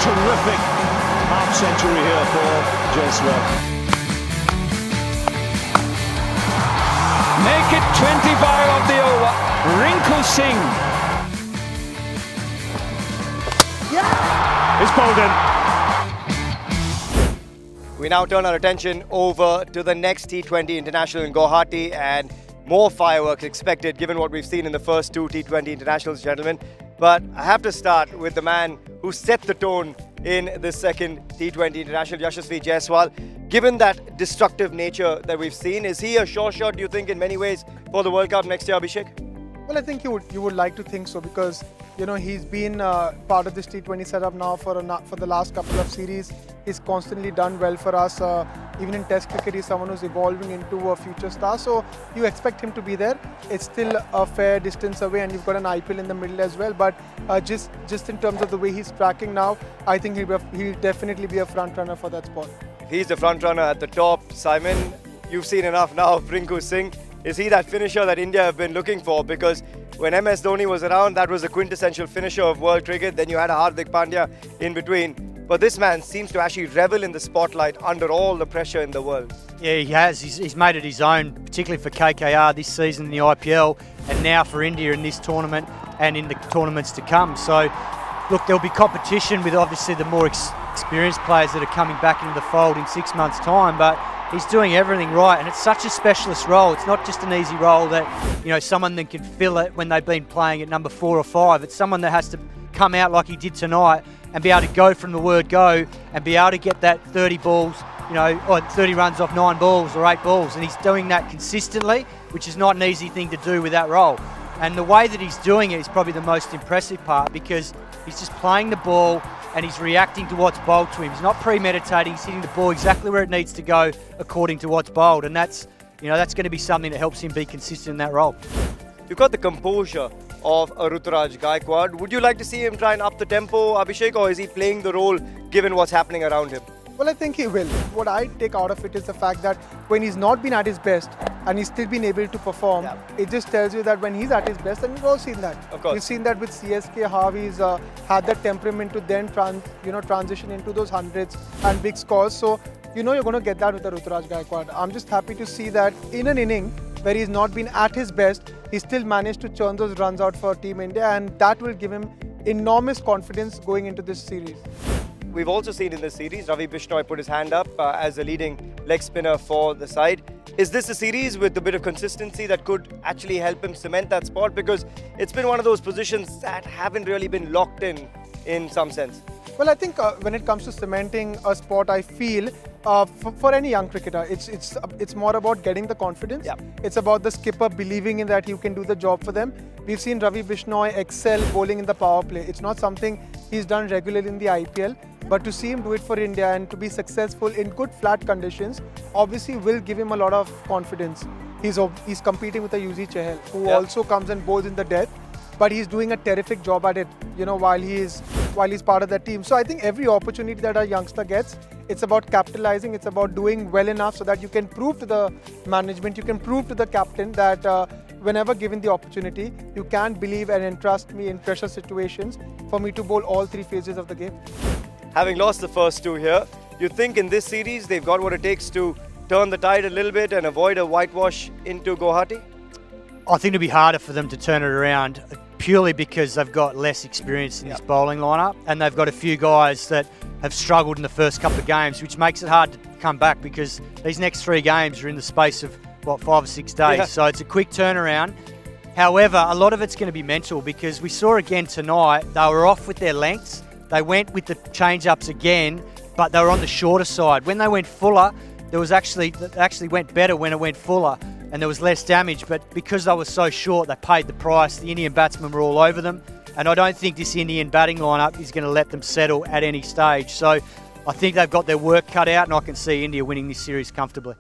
terrific half-century here for Jaiswal. Make it 25 of the over. Rinku Singh. Yeah! It's bowled in. We now turn our attention over to the next T20 International in Guwahati, and more fireworks expected given what we've seen in the first two T20 Internationals, gentlemen. But I have to start with the man who set the tone in the second T20 International, Yashasvi Jaiswal. Given that destructive nature that we've seen, is he a sure shot, do you think, in many ways for the World Cup next year, Abhishek? Well, I think you would like to think so, because he's been part of this T20 setup now for the last couple of series. He's constantly done well for us. Even in Test cricket, he's someone who's evolving into a future star. So you expect him to be there. It's still a fair distance away, and you've got an IPL in the middle as well. But just in terms of the way he's tracking now, I think he'll definitely be a front runner for that spot. He's the front runner at the top. Simon, you've seen enough now of Rinku Singh. Is he that finisher that India have been looking for? Because when MS Dhoni was around, that was a quintessential finisher of world cricket. Then you had a Hardik Pandya in between. But this man seems to actually revel in the spotlight under all the pressure in the world. Yeah, he has. He's made it his own, particularly for KKR this season in the IPL, and now for India in this tournament and in the tournaments to come. So, look, there'll be competition with obviously the more experienced players that are coming back into the fold in 6 months' time, but he's doing everything right, and it's such a specialist role. It's not just an easy role that, someone that can fill it when they've been playing at number 4 or 5. It's someone that has to come out like he did tonight and be able to go from the word go and be able to get that 30 balls, or 30 runs off 9 balls or 8 balls, and he's doing that consistently, which is not an easy thing to do with that role. And the way that he's doing it is probably the most impressive part, because he's just playing the ball and he's reacting to what's bowled to him. He's not premeditating, he's hitting the ball exactly where it needs to go according to what's bowled, and that's going to be something that helps him be consistent in that role. You've got the composure of a Ruturaj Gaikwad. Would you like to see him try and up the tempo, Abhishek, or is he playing the role given what's happening around him? Well, I think he will. What I take out of it is the fact that when he's not been at his best and he's still been able to perform, it just tells you that when he's at his best, and we've all seen that. Of course. We've seen that with CSK, how he's had that temperament to then transition into those hundreds and big scores. So, you're going to get that with the Ruturaj Gaikwad. I'm just happy to see that in an inning where he's not been at his best, he still managed to churn those runs out for Team India, and that will give him enormous confidence going into this series. We've also seen in this series, Ravi Bishnoi put his hand up as a leading leg spinner for the side. Is this a series with a bit of consistency that could actually help him cement that spot? Because it's been one of those positions that haven't really been locked in some sense. Well, I think when it comes to cementing a spot, I feel for any young cricketer, it's more about getting the confidence. It's about the skipper believing in that he can do the job for them. We've seen Ravi Bishnoi excel bowling in the power play. It's not something he's done regularly in the IPL, but to see him do it for India and to be successful in good flat conditions obviously will give him a lot of confidence. He's competing with a UZ Chahal, who also comes and bowls in the death, but he's doing a terrific job at it, while he's part of that team. So I think every opportunity that a youngster gets, it's about capitalizing, it's about doing well enough so that you can prove to the management, you can prove to the captain that whenever given the opportunity, you can believe and entrust me in pressure situations for me to bowl all 3 phases of the game. Having lost the first 2 here, you think in this series they've got what it takes to turn the tide a little bit and avoid a whitewash into Guwahati? I think it'll be harder for them to turn it around, purely because they've got less experience in this bowling lineup, and they've got a few guys that have struggled in the first couple of games, which makes it hard to come back, because these next 3 games are in the space of 5 or 6 days. So it's a quick turnaround. However, a lot of it's going to be mental, because we saw again tonight they were off with their lengths. They went with the change-ups again, but they were on the shorter side. When they went fuller, it actually went better when it went fuller, and there was less damage. But because they were so short, they paid the price. The Indian batsmen were all over them, and I don't think this Indian batting lineup is going to let them settle at any stage. So I think they've got their work cut out, and I can see India winning this series comfortably.